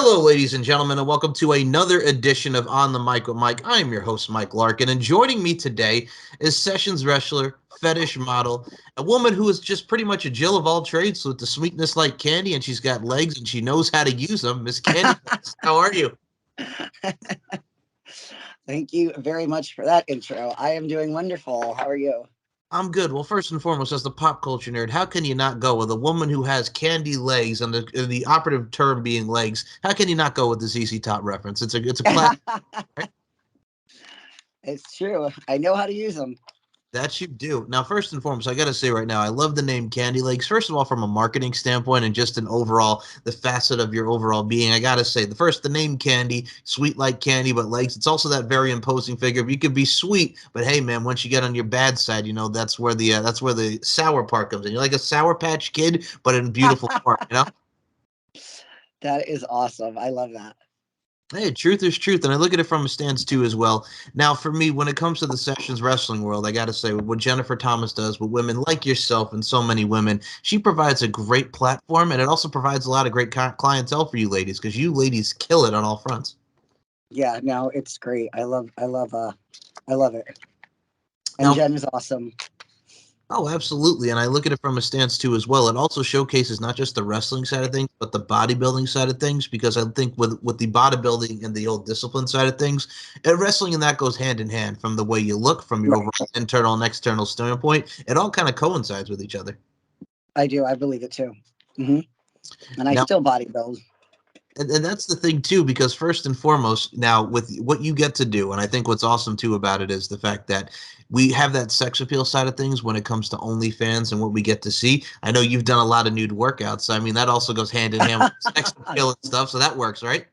Hello, ladies and gentlemen, and welcome to another edition of On the Mic with Mike. I am your host, Mike Larkin, and joining me today is Sessions wrestler, fetish model, a woman who is just pretty much a Jill of all trades with the sweetness like Candy, and she's got legs and she knows how to use them. Miss Candy, how are you? Thank you very much for that intro. I am doing wonderful. How are you? I'm good. Well, first and foremost, as the pop culture nerd, how can you not go with a woman who has candy legs, and the operative term being legs? How can you not go with the ZZ Top reference? It's a classic. Right? It's true. I know how to use them. That you do. Now, first and foremost, I got to say right now, I love the name Candy Legs. First of all, from a marketing standpoint and just an overall, the facet of your overall being, I got to say, the name Candy, sweet like candy, but legs. It's also that very imposing figure. You could be sweet, but hey, man, once you get on your bad side, that's where the sour part comes in. You're like a Sour Patch Kid, but in beautiful form. That is awesome. I love that. Hey, truth is truth, and I look at it from a stance too as well. Now, for me, when it comes to the sessions wrestling world, I got to say what Jennifer Thomas does with women like yourself and so many women, she provides a great platform, and it also provides a lot of great clientele for you ladies because you ladies kill it on all fronts. Yeah, no, it's great. I love it. And Now, Jen is awesome. oh, absolutely. And I look at it from a stance too as well. It also showcases not just the wrestling side of things, but the bodybuilding side of things. Because I think with the bodybuilding and the old discipline side of things, and wrestling and that goes hand in hand from the way you look, from your overall Right. internal and external standpoint. It all kind of coincides with each other. I do. I believe it too. hmm And I Now, still bodybuild. and that's the thing too, because first and foremost, now with what you get to do, and I think what's awesome too about it is the fact that we have that sex appeal side of things when it comes to OnlyFans and what we get to see. I know you've done a lot of nude workouts. I mean, that also goes hand in hand with sex appeal and stuff, so that works, right?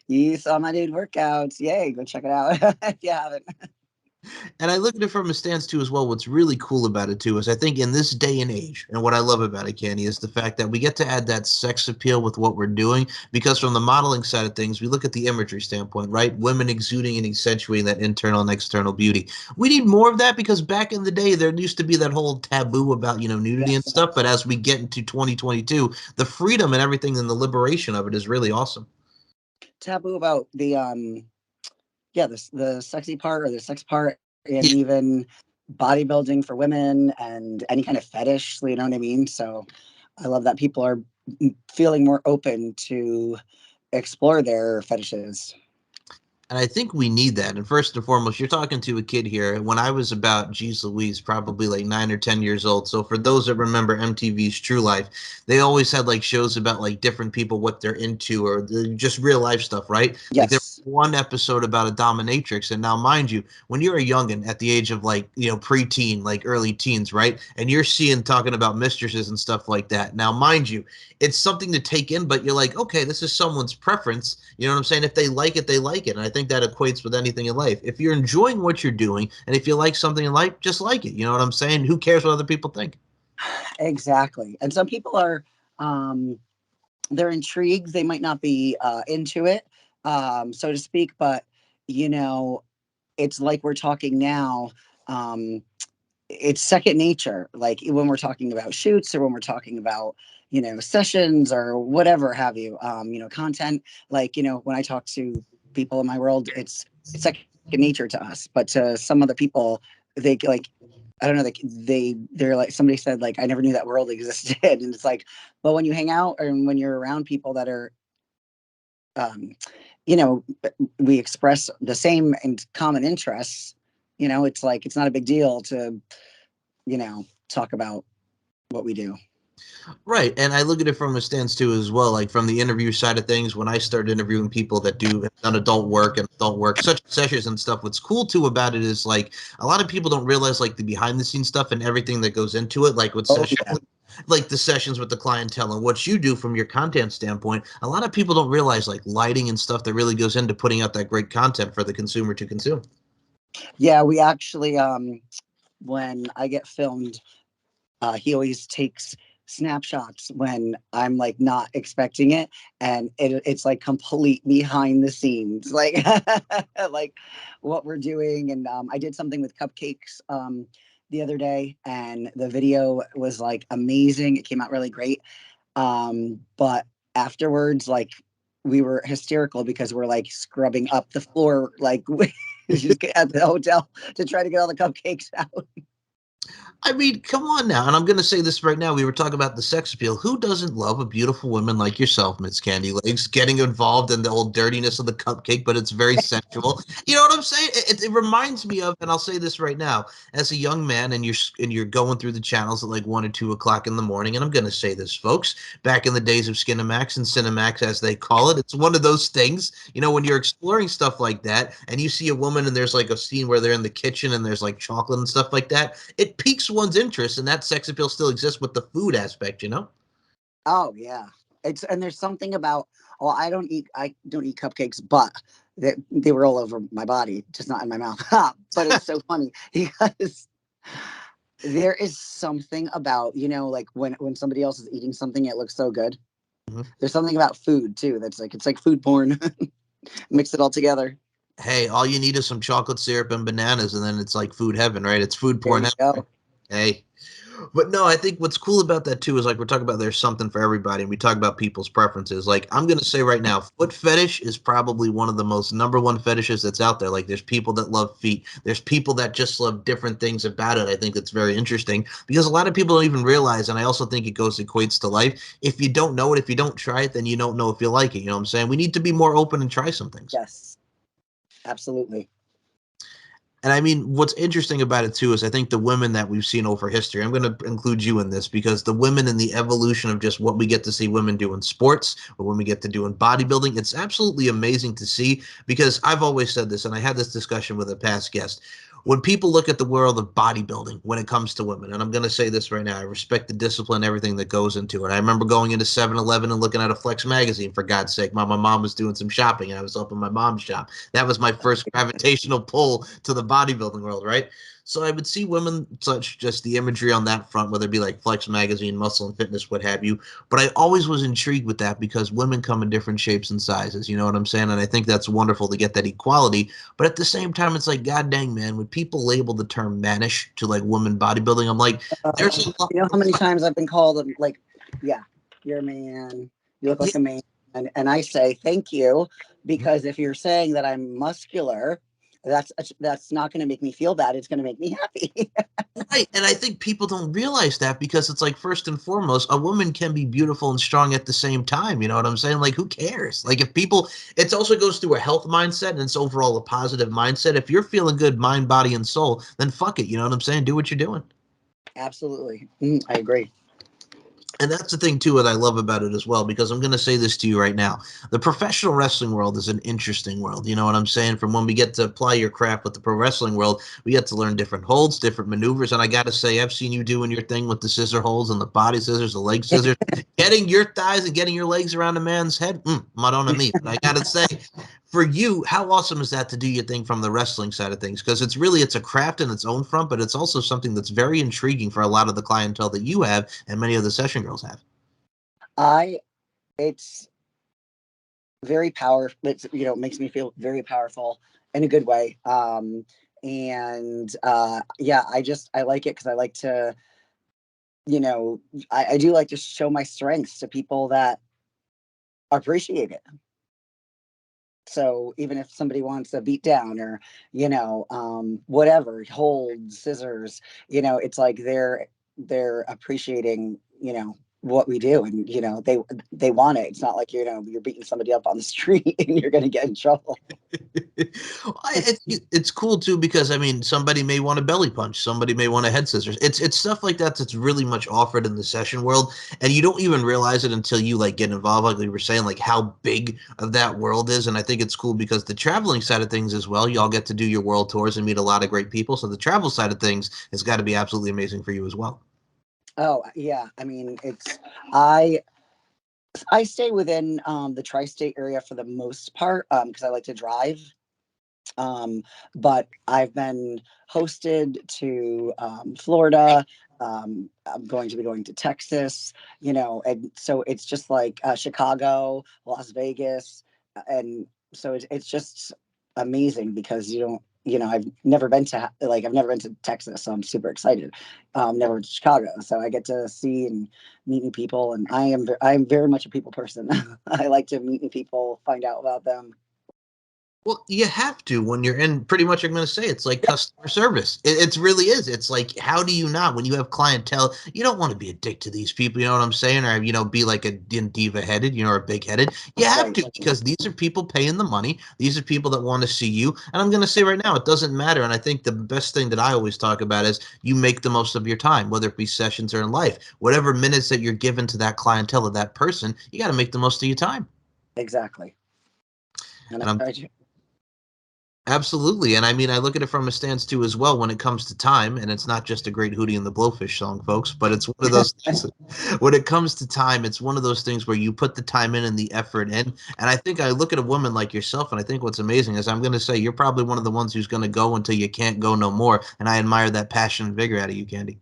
You saw my dude workouts. Yay, go check it out if you haven't. And I look at it from a stance too as well. What's really cool about it too is I think in this day and age, and what I love about it, Candy, is the fact that we get to add that sex appeal with what we're doing. Because from the modeling side of things, we look at the imagery standpoint, right? Women exuding and accentuating that internal and external beauty. We need more of that because back in the day, there used to be that whole taboo about nudity and Yes. stuff. But as we get into 2022, the freedom and everything and the liberation of it is really awesome. Taboo about the sexy part or the sex part, and Yeah. even bodybuilding for women and any kind of fetish, you know what I mean? So I love that people are feeling more open to explore their fetishes. And I think we need that. And first and foremost, you're talking to a kid here. When I was about, geez Louise, probably like 9 or 10 years old. So for those that remember MTV's True Life, they always had like shows about like different people, what they're into, or just real life stuff, right? Like there Yes. was one episode about a dominatrix. And now, mind you, when you're a youngin' at the age of like, preteen, like early teens, right? And you're seeing talking about mistresses and stuff like that. Now, mind you, it's something to take in, but you're like, okay, this is someone's preference. You know what I'm saying? If they like it, they like it. And I think that equates with anything in life. If you're enjoying what you're doing and if you like something in life, just like it. You know what I'm saying? Who cares what other people think? Exactly. And some people are um they're intrigued. They might not be into it, so to speak, but you know, it's like we're talking now. Um, it's second nature. Like when we're talking about shoots or when we're talking about, sessions or whatever have you, content. Like, when I talk to people in my world, it's second nature to us. But to some other people, they like, I don't know, they're like, somebody said like, I never knew that world existed. And it's like, but when you hang out and when you're around people that are, um, you know, we express the same and common interests, it's like, it's not a big deal to, talk about what we do. Right. And I look at it from a stance too as well, like from the interview side of things, when I started interviewing people that do have done adult work, such sessions and stuff, what's cool too about it is like a lot of people don't realize like the behind the scenes stuff and everything that goes into it, like with Oh sessions yeah. like the sessions with the clientele and what you do from your content standpoint. A lot of people don't realize like lighting and stuff that really goes into putting out that great content for the consumer to consume. Yeah, we actually, when I get filmed, he always takes snapshots when I'm like not expecting it, and it's like complete behind the scenes, like like what we're doing. And I did something with cupcakes the other day, and the video was like amazing. It came out really great. But afterwards, like we were hysterical because we're like scrubbing up the floor, like just at the hotel to try to get all the cupcakes out. I mean, come on now. And I'm going to say this right now. We were talking about the sex appeal. Who doesn't love a beautiful woman like yourself, Miss Candy Legs, getting involved in the old dirtiness of the cupcake, but it's very sensual. You know what I'm saying? It reminds me of, and I'll say this right now, as a young man, and you're going through the channels at like 1 or 2 o'clock in the morning. And I'm going to say this, folks, back in the days of Skinamax and Cinemax, as they call it, it's one of those things, when you're exploring stuff like that, and you see a woman and there's like a scene where they're in the kitchen and there's like chocolate and stuff like that, it piques one's interest, and that sex appeal still exists with the food aspect. Oh yeah, and there's something about, well, I don't eat cupcakes, but they were all over my body, just not in my mouth. But it's so funny because there is something about, like when somebody else is eating something, it looks so good. Mhm. There's something about food too that's like, it's like food porn. Mix it all together. Hey, all you need is some chocolate syrup and bananas, and then it's like food heaven, right? It's food There porn. you go. Hey, but no, I think what's cool about that too is like we're talking about there's something for everybody, and we talk about people's preferences. Like I'm gonna say right now, foot fetish is probably one of the most number one fetishes that's out there. Like there's people that love feet, there's people that just love different things about it. I think that's very interesting because a lot of people don't even realize, and I also think it goes equates to life. If you don't know it, if you don't try it, then you don't know if you like it. You know what I'm saying? We need to be more open and try some things. Yes, absolutely. And I mean, what's interesting about it too is I think the women that we've seen over history, I'm going to include you in this because the women in the evolution of just what we get to see women do in sports or when we get to do in bodybuilding, it's absolutely amazing to see because I've always said this, and I had this discussion with a past guest. When people look at the world of bodybuilding when it comes to women, and I'm going to say this right now, I respect the discipline, everything that goes into it. I remember going into 7-Eleven and looking at a Flex magazine, for God's sake. My mom was doing some shopping and I was up in my mom's shop. That was my first gravitational pull to the bodybuilding world, right? So I would see women such just the imagery on that front, whether it be like Flex magazine, Muscle and Fitness, what have you. But I always was intrigued with that because women come in different shapes and sizes. You know what I'm saying? And I think that's wonderful to get that equality. But at the same time, it's like, God dang, man, when people label the term mannish to like women bodybuilding, I'm like, there's a lot. You know how many times I've been called like, yeah, you're a man, you look Yeah. like a man. And I say thank you, because if you're saying that I'm muscular, that's not going to make me feel bad. It's going to make me happy. Right. And I think people don't realize that because it's like, first and foremost, a woman can be beautiful and strong at the same time. You know what I'm saying? Like, who cares? Like, if people, it also goes through a health mindset and it's overall a positive mindset. If you're feeling good, mind, body, and soul, then fuck it. You know what I'm saying? Do what you're doing. Absolutely. I agree. And that's the thing too that I love about it as well, because I'm going to say this to you right now. The professional wrestling world is an interesting world. You know what I'm saying? From when we get to apply your craft with the pro wrestling world, we get to learn different holds, different maneuvers. And I got to say, I've seen you doing your thing with the scissor holds and the body scissors, the leg scissors, getting your thighs and getting your legs around a man's head. Madonna me. But I got to say, for you, how awesome is that to do your thing from the wrestling side of things? Because it's a craft in its own front, but it's also something that's very intriguing for a lot of the clientele that you have and many of the session girls have. I it's very powerful. It's, it makes me feel very powerful in a good way. And yeah, I like it because I like to, you know, I do like to show my strengths to people that appreciate it. So even if somebody wants a beat down or, whatever, hold scissors, it's like they're appreciating, what we do, and they want it. It's not like you're beating somebody up on the street and you're going to get in trouble. It's cool too because I mean somebody may want a belly punch, somebody may want a head scissors. It's stuff like that that's really much offered in the session world, and you don't even realize it until you like get involved. Like we were saying, like how big of that world is, and I think it's cool because the traveling side of things as well. Y'all get to do your world tours and meet a lot of great people. So the travel side of things has got to be absolutely amazing for you as well. Oh yeah, I mean, I I stay within the tri-state area for the most part, because I like to drive. Um, but I've been hosted to Florida. I'm going to be going to Texas, and so it's just like Chicago, Las Vegas, and so it's just amazing because you don't. I've never been to Texas, so I'm super excited. Never been to Chicago, so I get to see and meet new people, and I'm very much a people person. I like to meet new people, find out about them. Well, you have to when you're in. Pretty much, I'm going to say it's like customer service. It really is. It's like, how do you not, when you have clientele, you don't want to be a dick to these people. You know what I'm saying? Or be like a diva headed, or big headed. You have Right. to, because these are people paying the money. These are people that want to see you. And I'm going to say right now, it doesn't matter. And I think the best thing that I always talk about is you make the most of your time, whether it be sessions or in life. Whatever minutes that you're given to that clientele of that person, you got to make the most of your time. Exactly. And I And I'm try to. Absolutely. And I mean, I look at it from a stance too as well when it comes to time. And it's not just a great Hootie and the Blowfish song, folks, but it's one of those things. When it comes to time, it's one of those things where you put the time in and the effort in. And I think I look at a woman like yourself, and I think what's amazing is I'm going to say you're probably one of the ones who's going to go until you can't go no more. And I admire that passion and vigor out of you, Kandy.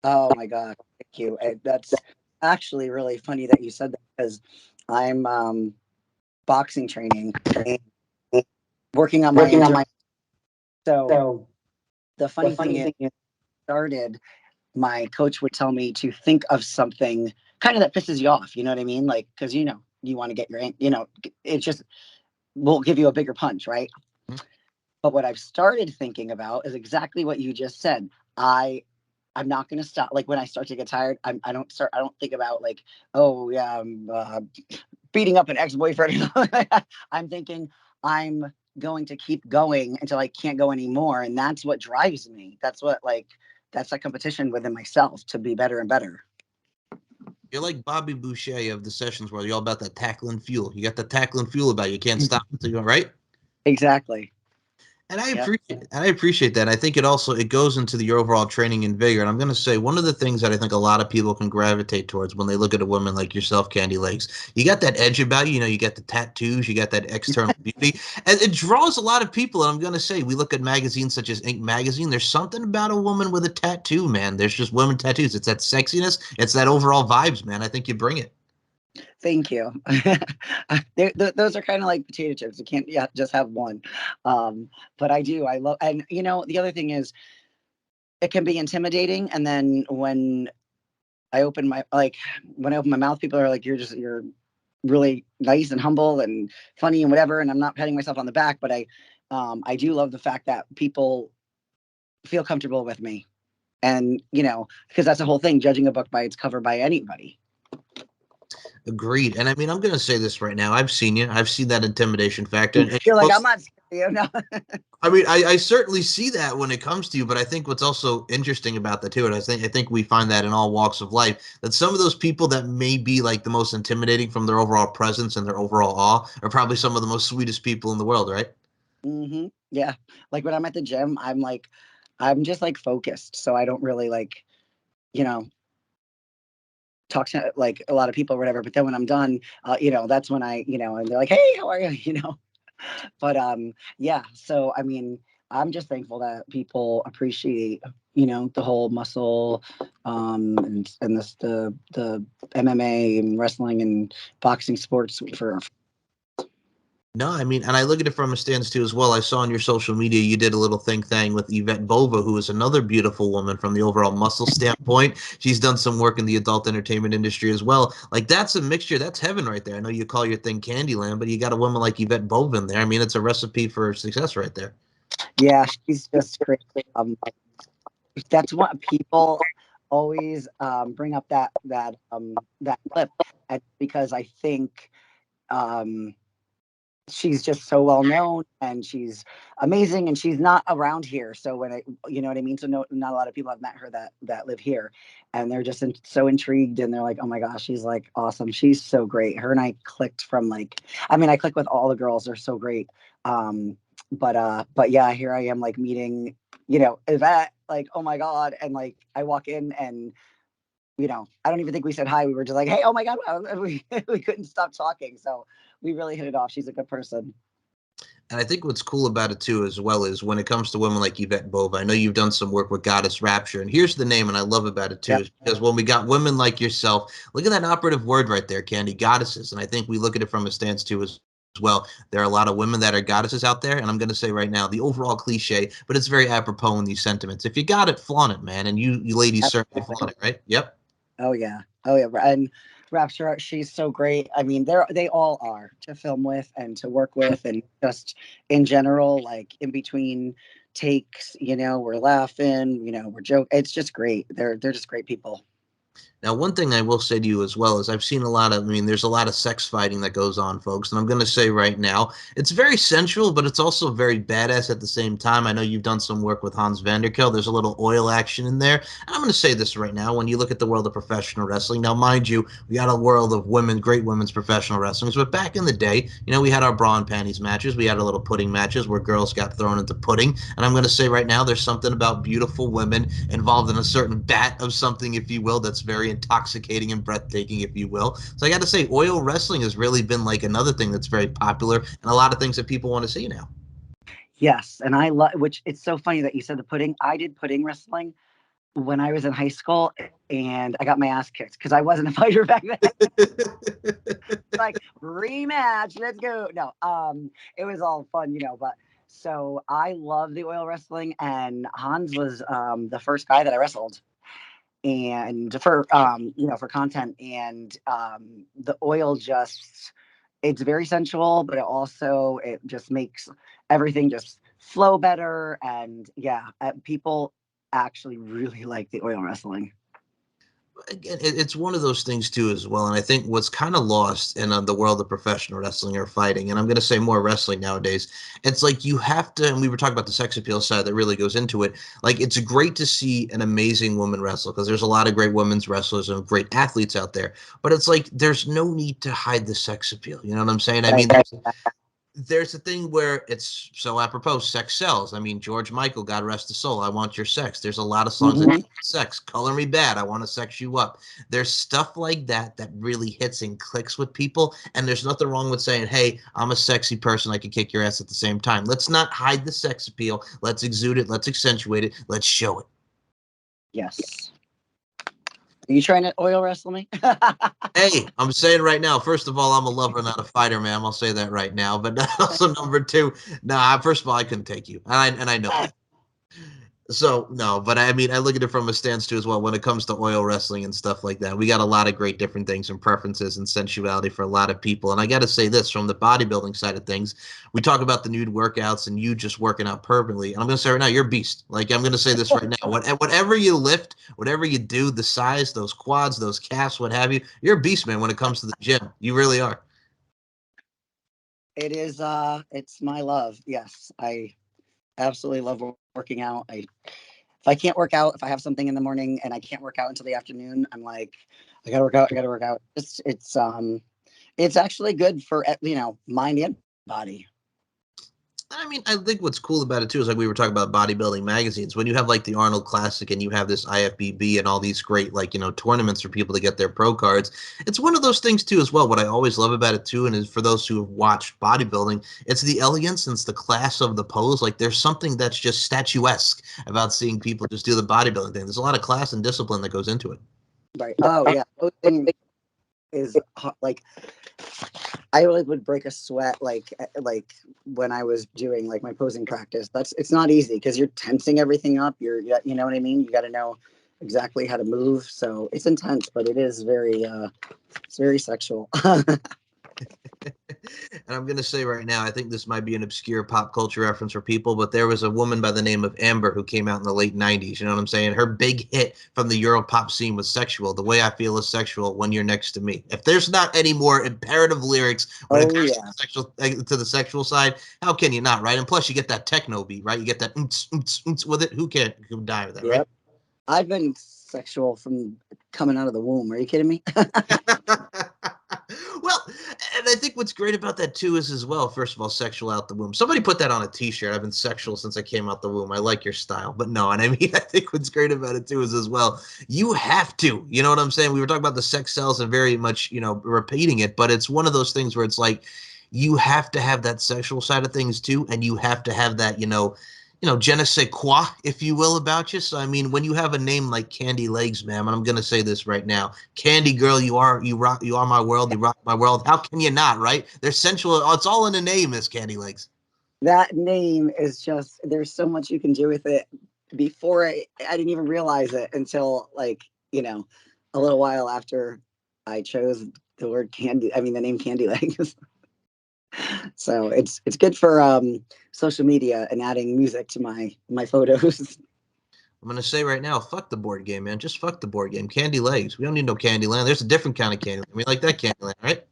Oh my God, thank you. That's actually really funny that you said that, because I'm boxing training and working on my Working on endurance. my So so the the funny thing funny is, thing is started, my coach would tell me to think of something kind of that pisses you off. You know what I mean? Like, because you want to get it just will give you a bigger punch, right? But what I've started thinking about is exactly what you just said. I'm not going to stop. Like when I start to get tired, I don't start. I don't think about like, oh yeah, I'm beating up an ex-boyfriend. I'm thinking I'm going to keep going until I can't go anymore, and that's what drives me. That's that competition within myself to be better and better. you're like Bobby Boucher of the sessions where you're all about that tackling fuel. You got the tackling fuel about you. You can't stop until you're right. Exactly. And I Yep. appreciate that. I think it goes into the overall training and vigor. And I'm going to say one of the things that I think a lot of people can gravitate towards when they look at a woman like yourself, Candy Legs, you got that edge about you. You got the tattoos, you got that external beauty, and it draws a lot of people. And I'm going to say, we look at magazines such as Ink Magazine. There's something about a woman with a tattoo, man. There's just women tattoos. It's that sexiness. It's that overall vibes, man. I think you bring it. Thank you. Those are kind of like potato chips. You can't, yeah, just have one. Um, but I do. I love, and the other thing is, it can be intimidating. And then I open my like when I open my mouth, people are like, you're really nice and humble and funny and whatever. And I'm not patting myself on the back, but I do love the fact that people feel comfortable with me. And because that's the whole thing, judging a book by its cover by anybody. Agreed. And I mean, I'm going to say this right now. I've seen you. I've seen that intimidation factor. And You're like, I'm not scared, no. I mean, I certainly see that when it comes to you, but I think what's also interesting about that too, and I think we find that in all walks of life, that some of those people that may be like the most intimidating from their overall presence and their overall awe are probably some of the most sweetest people in the world, right? Yeah. Like when I'm at the gym, I'm just like focused. So I don't really like, you know, talk to like a lot of people or whatever. But then when I'm done, that's when and they're like, hey, how are you? But yeah. So I mean, I'm just thankful that people appreciate, the whole muscle, and this the MMA and wrestling and boxing sports for. No, I mean, and I look at it from a stance too as well. I saw on your social media you did a little think thing with Yvette Bova, who is another beautiful woman from the overall muscle standpoint. She's done some work in the adult entertainment industry as well. Like that's a mixture. That's heaven right there. I know you call your thing Candyland, but you got a woman like Yvette Bova in there. I mean, it's a recipe for success right there. Yeah, she's just great. Um, that's what people always bring up that clip, and because I think um, she's just so well known and she's amazing, and she's not around here. So you know what I mean. So no, not a lot of people have met her that live here, and they're just so intrigued, and they're like, oh my gosh, she's like awesome. She's so great. Her and I clicked from like, I mean, I click with all the girls. They're so great. But yeah, here I am like meeting, Yvette, like, oh my God. And like, I walk in and, I don't even think we said hi. We were just like, hey, oh my God. We couldn't stop talking. So we really hit it off. She's a good person. And I think what's cool about it too, as well, is when it comes to women like Yvette Bova. I know you've done some work with Goddess Rapture, and here's the name, and I love about it too, Yep. is because when we got women like yourself, look at that operative word right there, Candy, goddesses. And I think we look at it from a stance too as well. There are a lot of women that are goddesses out there, and I'm going to say right now, the overall cliche, but it's very apropos in these sentiments. If you got it, flaunt it, man, and you ladies certainly flaunt it, right? Yep. Oh yeah. Oh yeah. And Rapture, she's so great. I mean, they all are to film with and to work with, and just in general, like in between takes, we're laughing, we're joking. It's just great. They're just great people. Now, one thing I will say to you as well is I've seen a lot of, I mean, there's a lot of sex fighting that goes on, folks. And I'm going to say right now, it's very sensual, but it's also very badass at the same time. I know you've done some work with Hans Vanderkel. There's a little oil action in there. And I'm going to say this right now. When you look at the world of professional wrestling, now, mind you, we got a world of women, great women's professional wrestlings. But back in the day, we had our bra and panties matches. We had our little pudding matches where girls got thrown into pudding. And I'm going to say right now, there's something about beautiful women involved in a certain bat of something, if you will, that's very intoxicating and breathtaking, if you will. So I got to say, oil wrestling has really been like another thing that's very popular and a lot of things that people want to see now. Yes, and I love, which it's so funny that you said the pudding. I did pudding wrestling when I was in high school, and I got my ass kicked because I wasn't a fighter back then. Like, rematch, let's go. No, it was all fun, but so I love the oil wrestling, and Hans was the first guy that I wrestled, and for content, and the oil just, it's very sensual, but it just makes everything just flow better. And yeah, people actually really like the oil wrestling. Again, it's one of those things too as well. And I think what's kind of lost in the world of professional wrestling or fighting, and I'm going to say more wrestling nowadays, it's like you have to, and we were talking about the sex appeal side that really goes into it. Like, it's great to see an amazing woman wrestle because there's a lot of great women's wrestlers and great athletes out there, but it's like there's no need to hide the sex appeal. You know what I'm saying? I mean, Right. there's a thing where it's so apropos, sex sells. I mean, George Michael, God rest his soul, I want your sex. There's a lot of songs that sex, color me bad, I want to sex you up. There's stuff like that that really hits and clicks with people, and there's nothing wrong with saying, hey, I'm a sexy person, I can kick your ass at the same time. Let's not hide the sex appeal. Let's exude it, let's accentuate it, let's show it. Yes. Are you trying to oil wrestle me? Hey, I'm saying right now, first of all, I'm a lover, not a fighter, ma'am. I'll say that right now. But also, number two, nah, first of all, I couldn't take you. And I know that. So no, but I mean, I look at it from a stance too as well. When it comes to oil wrestling and stuff like that, we got a lot of great different things and preferences and sensuality for a lot of people. And I got to say this from the bodybuilding side of things, we talk about the nude workouts and you just working out perfectly. And I'm gonna say right now, you're a beast. Like, I'm gonna say this right now, whatever you lift, whatever you do, the size, those quads, those calves, what have you, you're a beast, man. When it comes to the gym, you really are. It is, it's my love. Yes, I absolutely love working out. If I can't work out, if I have something in the morning and I can't work out until the afternoon, I'm like, I gotta work out. I gotta work out. It's actually good for mind and body. I mean, I think what's cool about it too is like we were talking about bodybuilding magazines. When you have like the Arnold Classic and you have this IFBB and all these great like tournaments for people to get their pro cards, it's one of those things too as well. What I always love about it too, and is for those who have watched bodybuilding, it's the elegance and it's the class of the pose. Like, there's something that's just statuesque about seeing people just do the bodybuilding thing. There's a lot of class and discipline that goes into it. Right. Oh yeah. Posing is like, I would break a sweat like when I was doing like my posing practice. It's not easy because you're tensing everything up. You know what I mean. You got to know exactly how to move. So it's intense, but it's very sexual. And I'm going to say right now, I think this might be an obscure pop culture reference for people, but there was a woman by the name of Amber who came out in the late 90s. You know what I'm saying? Her big hit from the Euro pop scene was Sexual. The way I feel is sexual when you're next to me. If there's not any more imperative lyrics when it Oh comes yeah. to the sexual side, how can you not, right? And plus, you get that techno beat, right? You get that with it. Who can't die with that, right? Yep. I've been sexual from coming out of the womb. Are you kidding me? Well, and I think what's great about that too is as well, first of all, sexual out the womb. Somebody put that on a t-shirt. I've been sexual since I came out the womb. I like your style. But no, and I mean, I think what's great about it too is as well, you have to, you know what I'm saying? We were talking about the sex cells and very much, repeating it, but it's one of those things where it's like, you have to have that sexual side of things too, and you have to have that, je ne sais quoi, if you will, about you. So I mean, when you have a name like Candy Legs, ma'am, and I'm gonna say this right now, Candy Girl, you are my world, you rock my world. How can you not, right? They're sensual. Oh, it's all in the name, Miss Candy Legs. That name is just, there's so much you can do with it. Before I didn't even realize it until, like, you know, a little while after I chose the word candy, I mean the name Candy Legs. So it's good for social media and adding music to my photos. I'm gonna say right now, fuck the board game, man. Just fuck the board game. Candy Legs. We don't need no Candyland. There's a different kind of Candyland. We like that Candyland, right?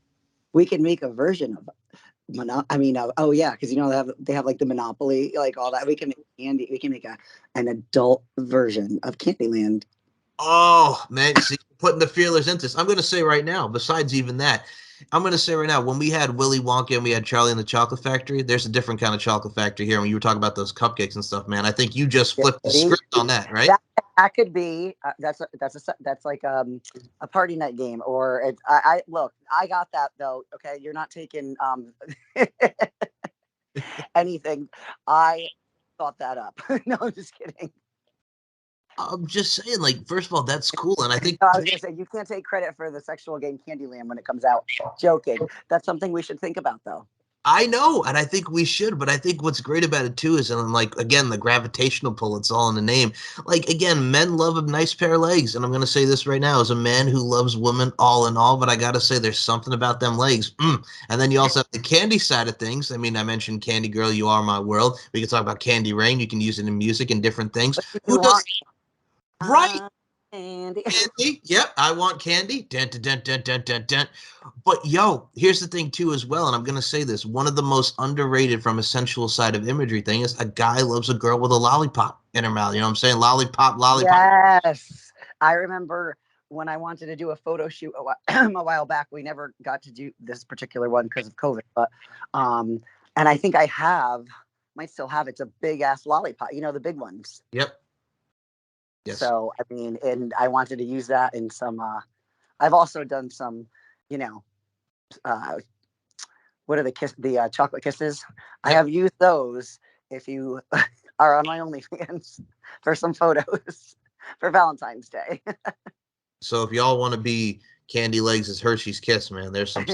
We can make a version of I mean, oh yeah, because they have like the Monopoly, like all that. We can make candy. We can make an adult version of Candyland. Oh man, see, putting the feelers into this. I'm gonna say right now. Besides even that, I'm gonna say right now, when we had Willy Wonka and we had Charlie and the Chocolate Factory, there's a different kind of chocolate factory here. When you were talking about those cupcakes and stuff, man, I think you just flipped the See? script on that, right? That that could be that's like a party night game, or I look, I got that though. Okay, you're not taking anything. I thought that up. No, I'm just kidding. I'm just saying, like, first of all, that's cool, and I think No, I was gonna say you can't take credit for the sexual game Candyland when it comes out. Joking. That's something we should think about though. I know, and I think we should, but I think what's great about it too is, and like again, the gravitational pull. It's all in the name. Like again, men love a nice pair of legs, and I'm gonna say this right now as a man who loves women all in all. But I gotta say, there's something about them legs. And then you also have the candy side of things. I mean, I mentioned Candy Girl, you are my world. We can talk about Candy Rain. You can use it in music and different things. What do Who you does want? right? Candy. Candy. Yep, I want candy. Dun, dun, dun, dun, dun, dun, dun. But yo, here's the thing too, as well, and I'm gonna say this: one of the most underrated from a sensual side of imagery thing is a guy loves a girl with a lollipop in her mouth. You know what I'm saying? Lollipop, lollipop. Yes. I remember when I wanted to do a photo shoot a while back. We never got to do this particular one because of COVID, but um, and I think might still have it's a big ass lollipop, the big ones. Yep. Yes. So I mean, and I wanted to use that in some. I've also done some, you know, uh, what are the chocolate kisses? I Yep. have used those. If you are on my OnlyFans for some photos for Valentine's Day. So if y'all want to be Candy Legs as Hershey's Kiss, man, there's some.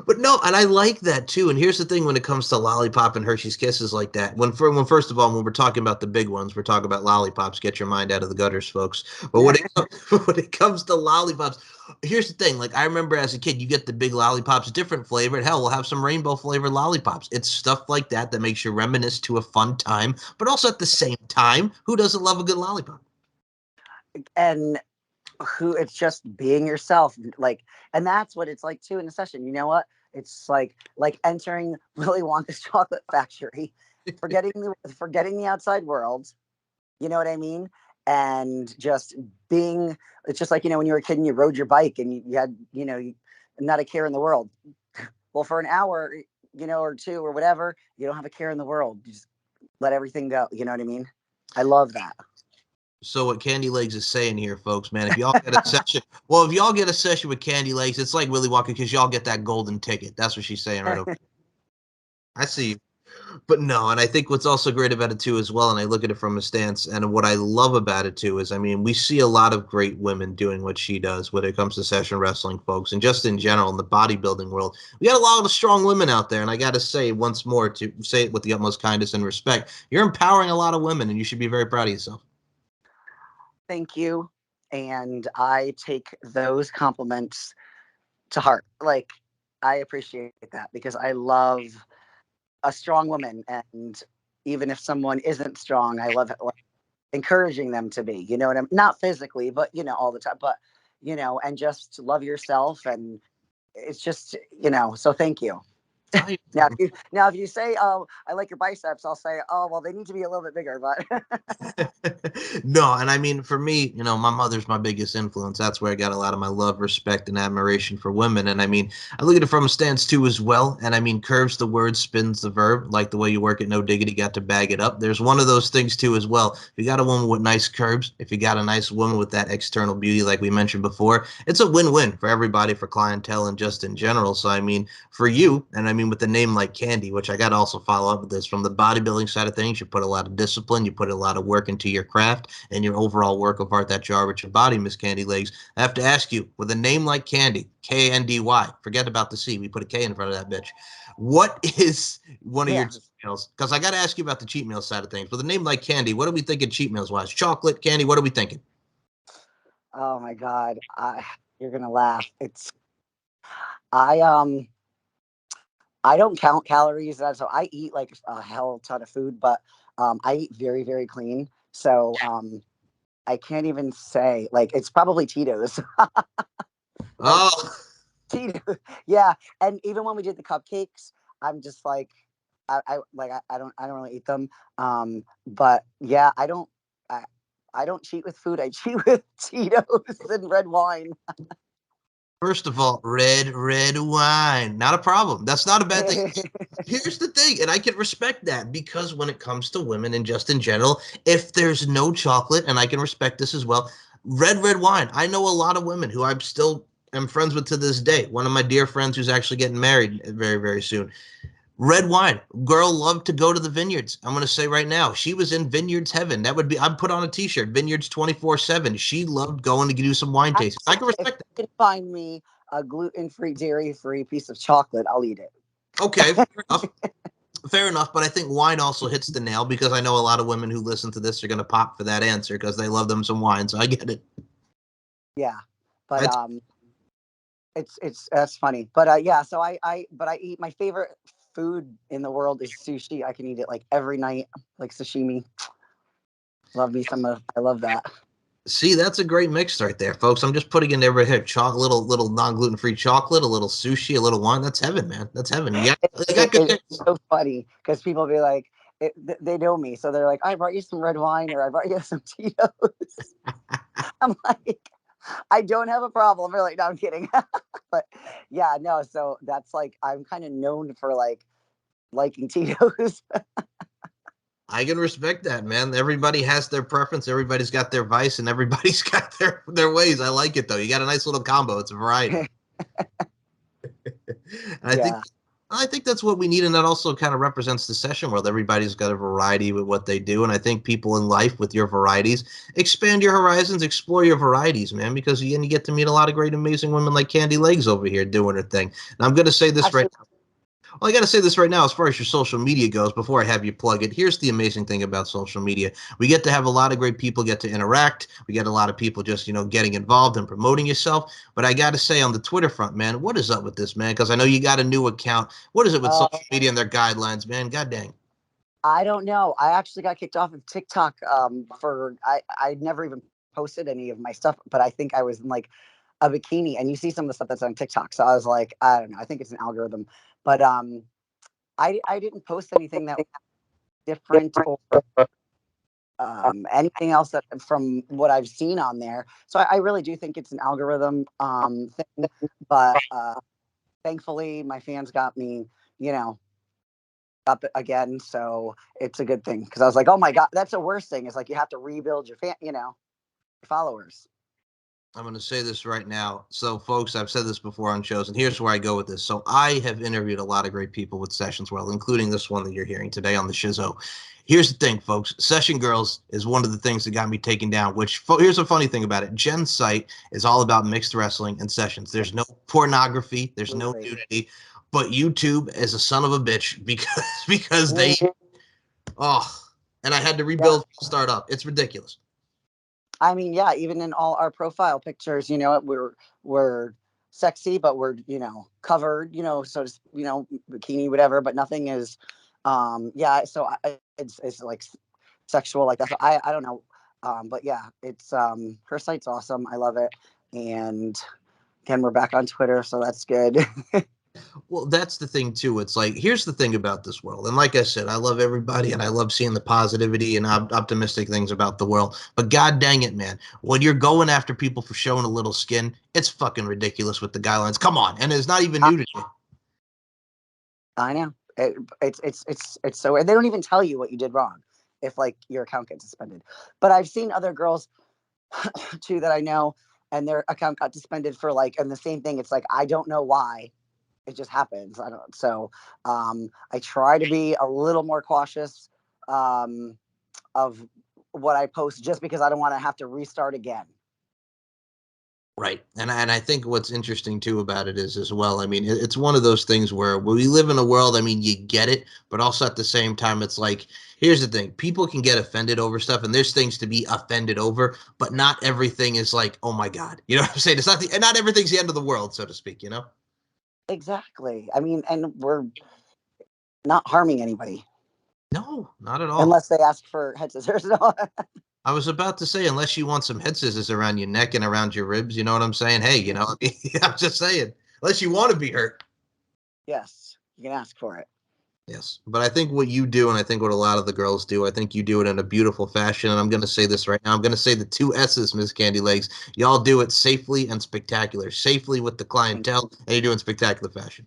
But no, and I like that too. And here's the thing: when it comes to lollipop and Hershey's Kisses like that, when first of all, when we're talking about the big ones, we're talking about lollipops. Get your mind out of the gutters, folks. But when it comes to lollipops, here's the thing: like I remember as a kid, you get the big lollipops, different flavored. Hell, we'll have some rainbow flavored lollipops. It's stuff like that that makes you reminisce to a fun time, but also at the same time, who doesn't love a good lollipop? And who it's just being yourself, like, and that's what it's like too in the session. You know what? It's like entering Willy Wonka's chocolate factory, forgetting the outside world. You know what I mean? And just being. It's just like when you were a kid and you rode your bike and you had not a care in the world. Well, for an hour, or two or whatever, you don't have a care in the world. You just let everything go. You know what I mean? I love that. So what Candy Legs is saying here, folks, man, if y'all get a session, well, if y'all get a session with Candy Legs, it's like Willy Wonka because y'all get that golden ticket. That's what she's saying right over. I see you. But no, and I think what's also great about it too, as well, and I look at it from a stance, and what I love about it too is, I mean, we see a lot of great women doing what she does when it comes to session wrestling, folks, and just in general in the bodybuilding world. We got a lot of strong women out there, and I got to say once more, to say it with the utmost kindness and respect, you're empowering a lot of women, and you should be very proud of yourself. Thank you. And I take those compliments to heart. Like, I appreciate that because I love a strong woman. And even if someone isn't strong, I love it, like, encouraging them to be, what I'm not physically, but, all the time. But, and just love yourself. And it's just, so thank you. I Now, if you say, "Oh, I like your biceps," I'll say, "Oh, well, they need to be a little bit bigger." But No, and I mean, for me, my mother's my biggest influence. That's where I got a lot of my love, respect, and admiration for women. And I mean, I look at it from a stance too, as well. And I mean, curves the word, spins the verb, like the way you work at No Diggity, got to bag it up. There's one of those things too, as well. If you got a woman with nice curves, if you got a nice woman with that external beauty, like we mentioned before, it's a win-win for everybody, for clientele, and just in general. So I mean, for you, and I mean, with the name like Kandy, which I got to also follow up with this from the bodybuilding side of things, you put a lot of discipline, you put a lot of work into your craft and your overall work of art that you are with your body, Miss Kandy Legs. I have to ask you, with a name like Kandy, Kandy, forget about the C, we put a K in front of that bitch. What is one of your cheat Yes. meals? Because I got to ask you about the cheat meal side of things. With a name like Kandy, what are we thinking cheat meals wise? Chocolate, candy, what are we thinking? Oh my God. You're gonna laugh. I um I don't count calories, so I eat like a hell ton of food, but I eat very, very clean. So I can't even say, like, it's probably Tito's. Like Oh, Tito's, yeah. And even when we did the cupcakes, I'm just like, I don't really eat them. But yeah, I, I don't cheat with food. I cheat with Tito's and red wine. first of all, red wine. Not a problem. That's not a bad thing. Here's the thing, and I can respect that because when it comes to women and just in general, if there's no chocolate, and I can respect this as well, red wine. I know a lot of women who I'm still am friends with to this day. One of my dear friends who's actually getting married very, very soon. Red wine. Girl loved to go to the vineyards. I'm going to say right now, she was in vineyards heaven. That would be, I'd put on a t-shirt, vineyards 24/7. She loved going to do some wine tasting. I can If respect you can find me a gluten-free, dairy-free piece of chocolate, I'll eat it. that. Okay, fair enough. Fair enough, but I think wine also hits the nail because I know a lot of women who listen to this are going to pop for that answer because they love them some wine. So I get it. Yeah, but That's, it's that's funny. But yeah, so I eat my favorite food in the world is sushi. I can eat it like every night, like sashimi. Love me some of. I love that. see, that's a great mix right there, folks. I'm just putting in there right here, little non gluten free chocolate, a little sushi, a little wine. That's heaven, man. That's heaven. You got good It's taste. so funny because people be like, they know me, so they're like, I brought you some red wine or I brought you some Tito's. I'm like, I don't have a problem. They're like, no, I'm kidding. But yeah, no. So that's like I'm kind of known for like liking Tito's. I can respect that, man. Everybody has their preference. Everybody's got their vice, and everybody's got their ways. I like it though. You got a nice little combo. It's a variety. And Yeah, I think that's what we need, and that also kind of represents the session world. Everybody's got a variety with what they do, and I think people in life with your varieties expand your horizons, explore your varieties, man, because you get to meet a lot of great, amazing women like Candy Legs over here doing her thing. And I'm going to say this right actually, now. Well, I got to say this right now, as far as your social media goes, before I have you plug it. Here's the amazing thing about social media: we get to have a lot of great people get to interact. We get a lot of people just getting involved and promoting yourself. But I got to say, on the Twitter front, man, what is up with this, man? Because I know you got a new account. What is it with social uh, media and their guidelines, man? God dang. I don't know. I actually got kicked off of TikTok for I never even posted any of my stuff, but I think I was in like a bikini, and you see some of the stuff that's on TikTok. So I was like, I don't know. I think it's an algorithm, but I didn't post anything that was different or anything else that from what I've seen on there. So I really do think it's an algorithm thing. But thankfully, my fans got me, you know, up again. So it's a good thing because I was like, oh my God, that's the worst thing is like you have to rebuild your followers. I'm going to say this right now. So, folks, I've said this before on shows, and here's where I go with this. So, I have interviewed a lot of great people with Sessions World, including this one that you're hearing today on the Shizzo. Here's the thing, folks. Session Girls is one of the things that got me taken down, which, here's a funny thing about it. Jen's site is all about mixed wrestling and sessions. There's no pornography, there's no Absolutely. nudity, but YouTube is a son of a bitch because they, Mm, oh, and I had to yeah. rebuild, start up. It's ridiculous. I mean, yeah, even in all our profile pictures, we're sexy, but we're, covered, so to, bikini, whatever, but nothing is, yeah. So it's like sexual, like that's, I don't know. But yeah, it's, her site's awesome. I love it. And again, we're back on Twitter, so that's good. Well, that's the thing too. It's like here's the thing about this world, and like I said, I love everybody, and I love seeing the positivity and optimistic things about the world. But god dang it, man, when you're going after people for showing a little skin, it's fucking ridiculous with the guidelines. Come on, and it's not even I, nudity. I know. It's so, and they don't even tell you what you did wrong if like your account gets suspended. But I've seen other girls too that I know, and their account got suspended for like, and the same thing. It's like I don't know why. it just happens. I don't. So I try to be a little more cautious of what I post, just because I don't want to have to restart again. Right. And I think what's interesting too about it is as well, I mean, it's one of those things where we live in a world, I mean, you get it, but also at the same time, it's like, here's the thing, people can get offended over stuff, and there's things to be offended over, but not everything is like, oh my God. You know what I'm saying? It's not and not everything's the end of the world, so to speak, you know? Exactly. I mean, and we're not harming anybody No, not at all. unless they ask for head scissors. No. I was about to say, unless you want some head scissors around your neck and around your ribs, you know what I'm saying? Hey, you know, I'm just saying, unless you want to be hurt. Yes, you can ask for it. Yes, but I think what you do, and I think what a lot of the girls do, I think you do it in a beautiful fashion. And I'm going to say this right now. I'm going to say the two S's, Miss Candy Legs. Y'all do it safely and spectacular. Safely with the Thank you. clientele, and you do it in spectacular fashion.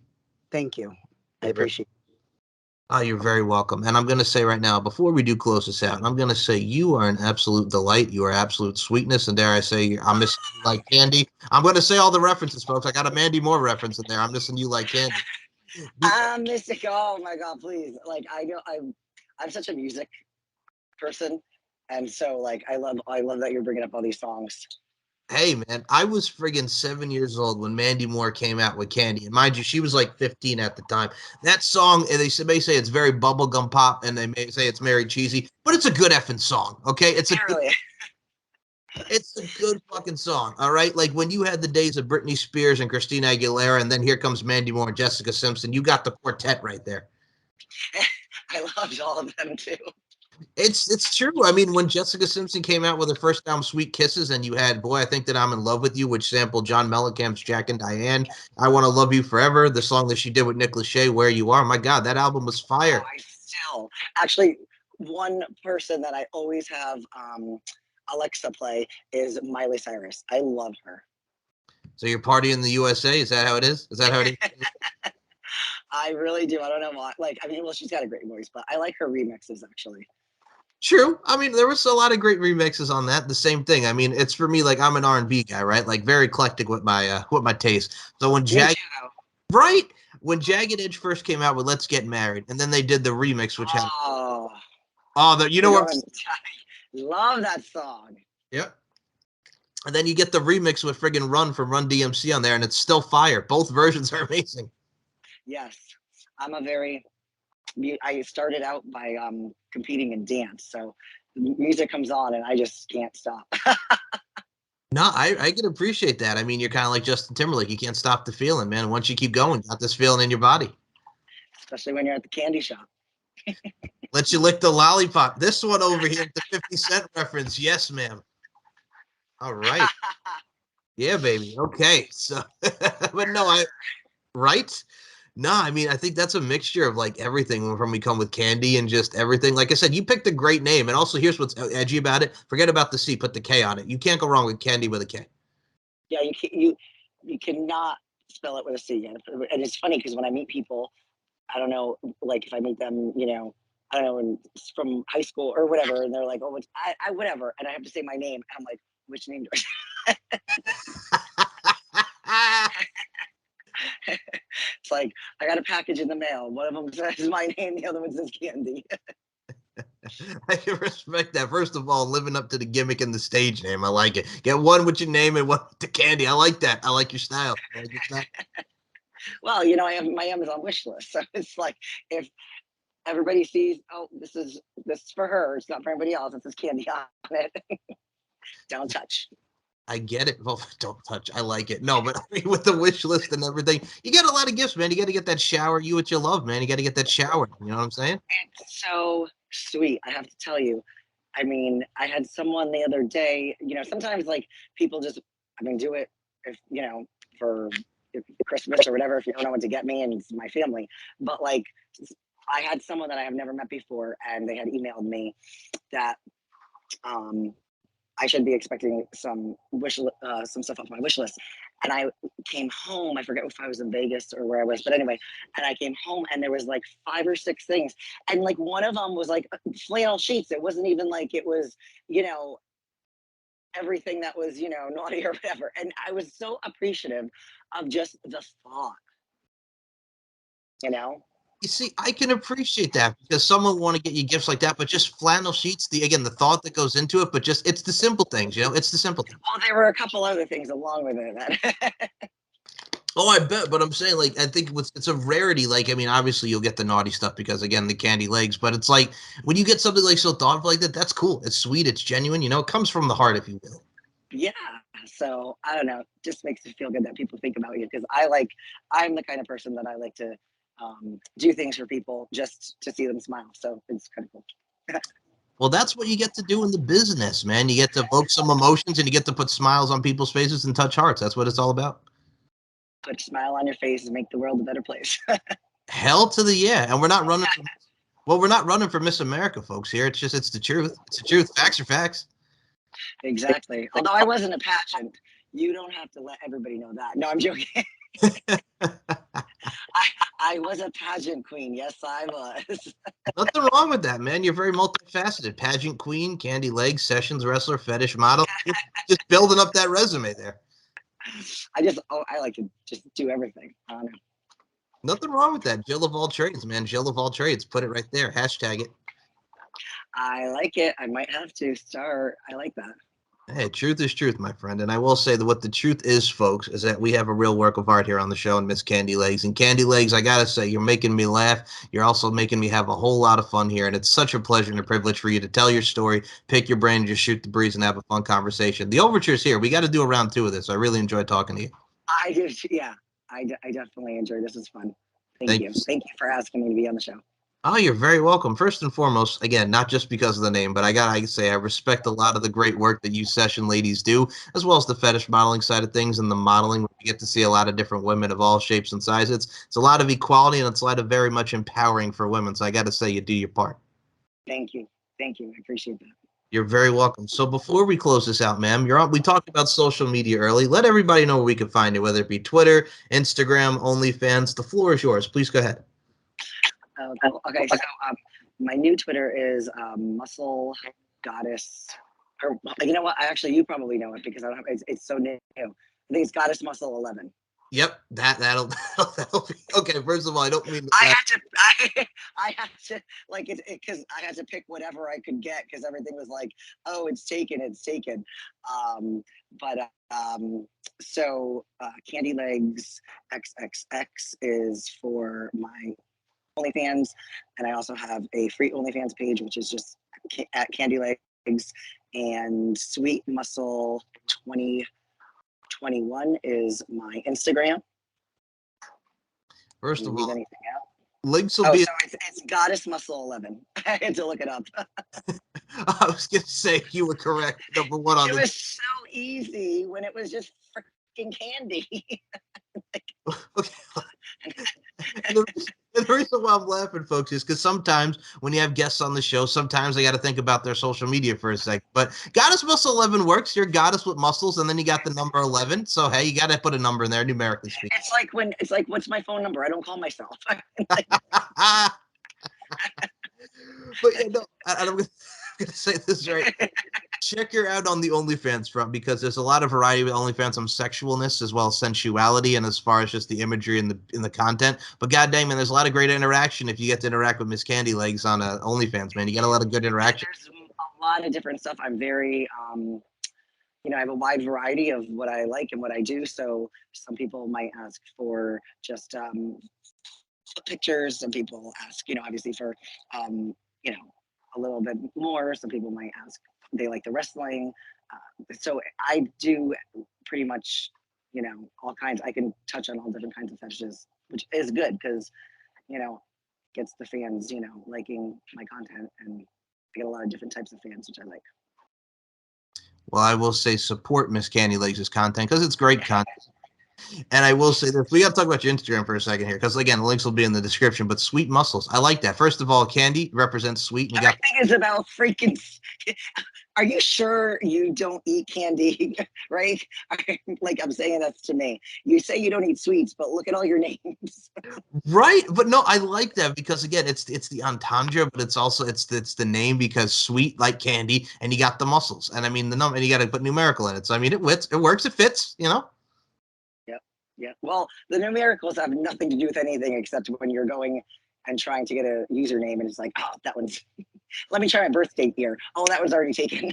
Thank you. I You're very, appreciate you're very welcome. And I'm going to say right now, before we do close this out, I'm going to say you are an absolute delight. You are absolute sweetness. And dare I say, I'm missing you like candy. I'm going to say all the references, folks. I got a Mandy Moore reference in there. I'm missing you like candy. I'm Mystic. Oh my God, please. Like I know I'm such a music person. And so like I love that you're bringing up all these songs. Hey man, I was friggin' 7 years old when Mandy Moore came out with Candy, and mind you, she was like 15 at the time. That song, may say it's very bubblegum pop, and they may say it's very cheesy, but it's a good effing song. Okay, Really. it's a good fucking song. All right, like when you had the days of Britney Spears and Christina Aguilera, and then here comes Mandy Moore and Jessica Simpson. You got the quartet right there. I loved all of them too. It's true. I mean, when Jessica Simpson came out with her first album, Sweet Kisses, and you had Boy, I Think That I'm in Love with You, which sampled John Mellencamp's Jack and Diane. I Want to Love You Forever, the song that she did with Nick Lachey, Where You Are. My God, that album was Oh, fire. I still actually one person that I always have Alexa play is Miley Cyrus. I love her. So you're partying in the USA? Is that how it is? Is that how it is? I really do. I don't know why. Like, I mean, well, she's got a great voice, but I like her remixes actually. True. I mean, there was a lot of great remixes on that. The same thing. I mean, it's for me like I'm an R&B guy, right? Like very eclectic with my taste. So when Me Jag too, though. right when Jagged Edge first came out with Let's Get Married, and then they did the remix, which had Oh, you we're know what? going. Love that song. Yep. And then you get the remix with friggin' Run from Run DMC on there, and it's still fire. Both versions are amazing. Yes, I'm a very. I started out by competing in dance, so music comes on and I just can't stop. No, I can appreciate that. I mean, you're kind of like Justin Timberlake. You can't stop the feeling, man. Once you keep going, you got this feeling in your body. Especially when you're at the candy shop. Let you lick the lollipop. This one over here, the 50 Cent reference. Yes, ma'am. All right. Yeah, baby. Okay. So, but no, right? No, I mean, I think that's a mixture of like everything from We Come with Candy and just everything. Like I said, you picked a great name. And also, here's what's edgy about it. Forget about the C, put the K on it. You can't go wrong with Candy with a K. Yeah, you cannot spell it with a C. And it's funny because when I meet people, I don't know, like if I meet them, I don't know, from high school or whatever, and they're like, "Oh, I whatever," and I have to say my name, and I'm like, "Which name do I?" It's like I got a package in the mail. One of them says my name, the other one says Candy. I can respect that. First of all, living up to the gimmick and the stage name. I like it. Get one with your name and one with the candy. I like that. I like your style. I like your style. Well, I have my Amazon wish list, so it's like if everybody sees, oh, this is for her. It's not for anybody else. It says Candy on it. Don't touch. I get it. Well, don't touch. I like it. No, but I mean, with the wish list and everything, you get a lot of gifts, man. You got to get that shower. You what you love, man. You got to get that shower. You know what I'm saying? It's so sweet. I have to tell you. I mean, I had someone the other day. Sometimes like people just, I mean, do it if for Christmas or whatever. If you don't know what to get me, and it's my family. But like, I had someone that I have never met before, and they had emailed me that um, I should be expecting some stuff off my wish list. And I came home. I forget if I was in Vegas or where I was, but anyway. And I came home, and there was like 5 or 6 things, and like one of them was like flannel sheets. It wasn't even like it was, you know, everything that was, naughty or whatever. And I was so appreciative of just the thought. you know? You see, I can appreciate that because someone want to get you gifts like that, but just flannel sheets, the thought that goes into it, but just it's the simple things, it's the simple things. Well, there were a couple other things along with it. Oh, I bet, but I'm saying like I think it's a rarity. Like I mean, obviously you'll get the naughty stuff because again the candy legs, but it's like when you get something like so thoughtful like that, that's cool. It's sweet, it's genuine, it comes from the heart, if you will. Yeah. So I don't know. Just makes me feel good that people think about you because I'm the kind of person that I like to do things for people just to see them smile. So it's kind of cool. Well, that's what you get to do in the business, man. You get to evoke some emotions and you get to put smiles on people's faces and touch hearts. That's what it's all about. Put a smile on your face and make the world a better place. Hell to the yeah. And we're not running from well, we're not running for Miss America, folks, here. It's the truth. It's the truth. Facts are facts. Exactly. Although I wasn't a pageant, you don't have to let everybody know that. No, I'm joking. I was a pageant queen. Yes, I was. Nothing wrong with that, man. You're very multifaceted. Pageant queen, candy legs, sessions wrestler, fetish model. Just building up that resume there. I like to just do everything. I don't know. Nothing wrong with that. Jill of all trades, man. Jill of all trades. Put it right there. Hashtag it. I like it. I might have to start. I like that. Hey, truth is truth, my friend. And I will say that what the truth is, folks, is that we have a real work of art here on the show and Miss Candy Legs. And Candy Legs, I got to say, you're making me laugh. You're also making me have a whole lot of fun here. And it's such a pleasure and a privilege for you to tell your story, pick your brain, just shoot the breeze and have a fun conversation. The overture's here. We got to do a round two of this. I really enjoyed talking to you. I just, yeah, I definitely enjoy this. Is fun. Thank Thank you. you. Thank you for asking me to be on the show. Oh, you're very welcome. First and foremost, again, not just because of the name, but I say I respect a lot of the great work that you session ladies do, as well as the fetish modeling side of things and the modeling. We get to see a lot of different women of all shapes and sizes. It's a lot of equality and it's a lot of very much empowering for women. So I got to say, you do your part. Thank you. Thank you. I appreciate that. You're very welcome. So before we close this out, ma'am, you're on. We talked about social media early. Let everybody know where we can find you, whether it be Twitter, Instagram, OnlyFans. The floor is yours. Please go ahead. Cool. Okay, so my new Twitter is Muscle Goddess. Or you know what? You probably know it because I don't have. It's so new. I think it's Goddess Muscle 11. Yep, that'll be okay. First of all, I don't mean I that. had to, I had to like it because I had to pick whatever I could get because everything was like, oh, it's taken, it's taken. But so Candy Legs XXX is for my OnlyFans, and I also have a free OnlyFans page, which is just at Candy Legs, and Sweet Muscle 2021 is my Instagram. First of Leave all, anything out? links will Oh, be. so it's Goddess Muscle 11. I had to look it up. I was gonna say you were correct. Number one on It the. was so easy when it was just freaking candy. Okay. And the reason why I'm laughing, folks, is because sometimes when you have guests on the show, sometimes they got to think about their social media for a second. But Goddess Muscle 11 works. You're Goddess with muscles, and then you got the number 11. So hey, you got to put a number in there, numerically speaking. It's like what's my phone number? I don't call myself. But yeah, no, I'm gonna say this right. Check her out on the OnlyFans front because there's a lot of variety with OnlyFans on sexualness as well as sensuality and as far as just the imagery and the content. But goddamn, man, there's a lot of great interaction if you get to interact with Miss Candy Legs on OnlyFans, man. You get a lot of good interaction. There's a lot of different stuff. I'm very I have a wide variety of what I like and what I do. So some people might ask for just pictures. Some people ask, obviously for, you know, a little bit more. Some people might ask, they like the wrestling. So I do pretty much, all kinds. I can touch on all different kinds of fetishes, which is good because, gets the fans, liking my content, and I get a lot of different types of fans, which I like. Well, I will say support Miss Candy Legs' content because it's great content. And I will say this: we got to talk about your Instagram for a second here, because again, the links will be in the description. But sweet muscles, I like that. First of all, Candy represents sweet. And you got Everything is about freaking. Are you sure you don't eat candy, right? Like I'm saying that to me. You say you don't eat sweets, but look at all your names. right, but no, I like that because again, it's the entendre, but it's also it's the name because sweet like candy, and you got the muscles, and I mean the number, and you got to put numerical in it. So I mean, it works, it fits, Yep, Yeah. Well, the numericals have nothing to do with anything except when you're going and trying to get a username, and it's like, oh, that one's. Let me try my birth date here. Oh, that was already taken.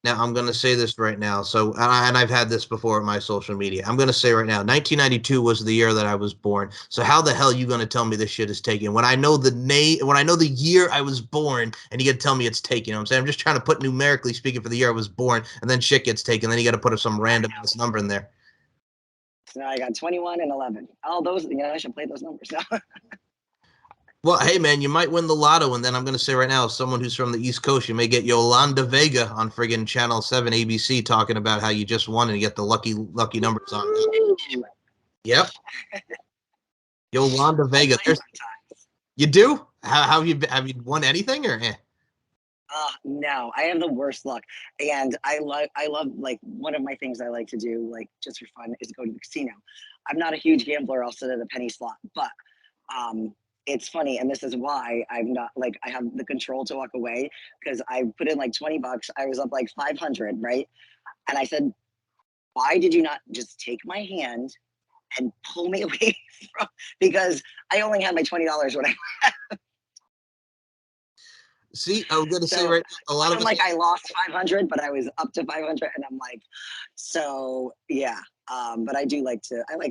Now, I'm going to say this right now. So, and I've had this before in my social media. I'm going to say right now, 1992 was the year that I was born. So, how the hell are you going to tell me this shit is taken when I know the name, when I know the year I was born, and you got to tell me it's taken? You know what I'm saying? I'm just trying to put numerically speaking for the year I was born, and then shit gets taken. Then you got to put some random ass number in there. So now I got 21 and 11. Oh, those, I should play those numbers now. Well, hey man, you might win the lotto, and then I'm going to say right now, as someone who's from the East Coast, you may get Yolanda Vega on friggin' Channel 7 ABC talking about how you just won and you get the lucky numbers on that. Yep, Yolanda Vega. You do? How have you won anything or? No, I have the worst luck, and I love like one of my things I like to do, like just for fun, is go to the casino. I'm not a huge gambler. I'll sit at a penny slot, but um, it's funny, and this is why I'm not like I have the control to walk away because I put in like $20. I was up like 500, right? And I said, why did you not just take my hand and pull me away from? Because I only had my $20 when I. See, I was gonna say So right now, a lot of I'm us. like, I lost 500, but I was up to 500, and I'm like, so yeah. But I like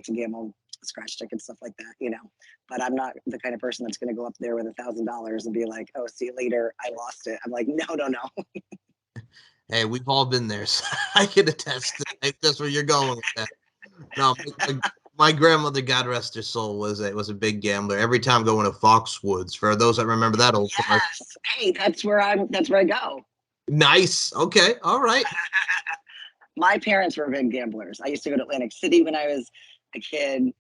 to gamble, scratch tickets, stuff like that, But I'm not the kind of person that's going to go up there with $1,000 and be like, oh, see you later. I lost it. I'm like, no, no, no. Hey, we've all been there, so I can attest. That's where you're going with that. No, my grandmother, God rest her soul, was a big gambler. Every time going to Foxwoods, for those that remember that old commercial. Yes. Hey, that's where I go. Nice. Okay. All right. My parents were big gamblers. I used to go to Atlantic City when I was a kid,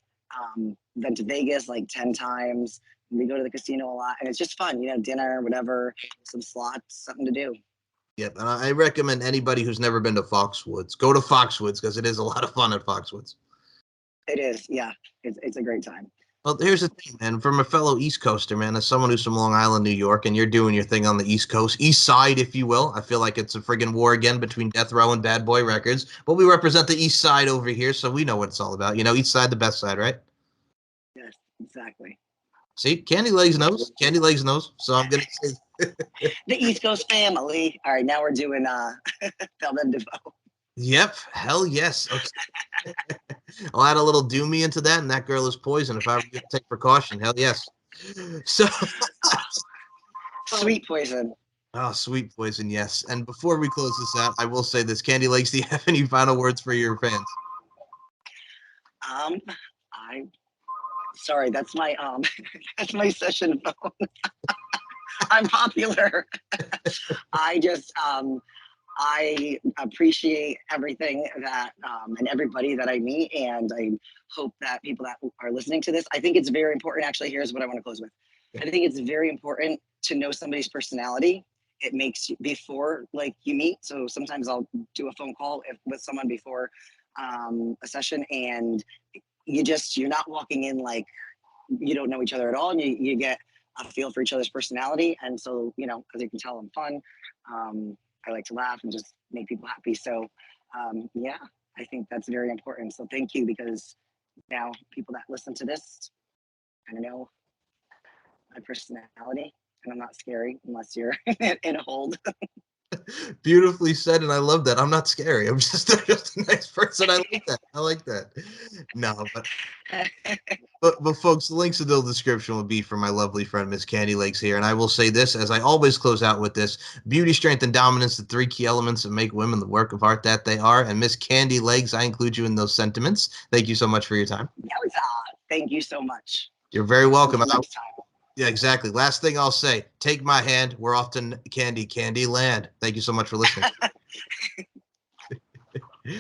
then to Vegas like 10 times. We go to the casino a lot, and it's just fun, dinner, whatever, some slots, something to do. Yep. And I recommend anybody who's never been to Foxwoods go to Foxwoods because it is a lot of fun at Foxwoods. It is, yeah. It's a great time. Well, here's the thing, man. From a fellow East Coaster, man, as someone who's from Long Island, New York, and you're doing your thing on the East Coast, East Side, if you will. I feel like it's a friggin' war again between Death Row and Bad Boy Records, but we represent the East Side over here, so we know what it's all about. You know, East Side, the best side, right? Yes, exactly. See, Candy Legs knows. Candy Legs knows. So I'm gonna say, The East Coast family. All right, now we're doing Tell Them DeVoe. yep, hell yes. Okay, I'll add a little Doomy into that, and that girl is poison. If I were you to take precaution, hell yes. So, Sweet poison. oh, sweet poison, yes. And before we close this out, I will say this: Candy Legs, do you have any final words for your fans? Um, I sorry, that's my that's my session phone. I'm popular. I just I appreciate everything that and everybody that I meet, and I hope that people that are listening to this. I think it's very important. Actually, here's what I want to close with. I think it's very important to know somebody's personality. It makes you before like you meet. So sometimes I'll do a phone call with someone before a session, and you're not walking in like you don't know each other at all, and you get a feel for each other's personality. And so, as you can tell, I'm fun. I like to laugh and just make people happy. So, yeah, I think that's very important. So, thank you, because now people that listen to this kind of know my personality, and I'm not scary unless you're in a hold. Beautifully said, and I love that. I'm not scary. I'm just a nice person. I like that. I like that. No, but folks, the links in the description will be for my lovely friend Miss Candy Legs here. And I will say this, as I always close out with this: beauty, strength, and dominance, the three key elements that make women the work of art that they are. And Miss Candy Legs, I include you in those sentiments. Thank you so much for your time. Thank you so much. You're very welcome. Until next time. Yeah, exactly. Last thing I'll say: take my hand. We're off to Candy Land. Thank you so much for listening.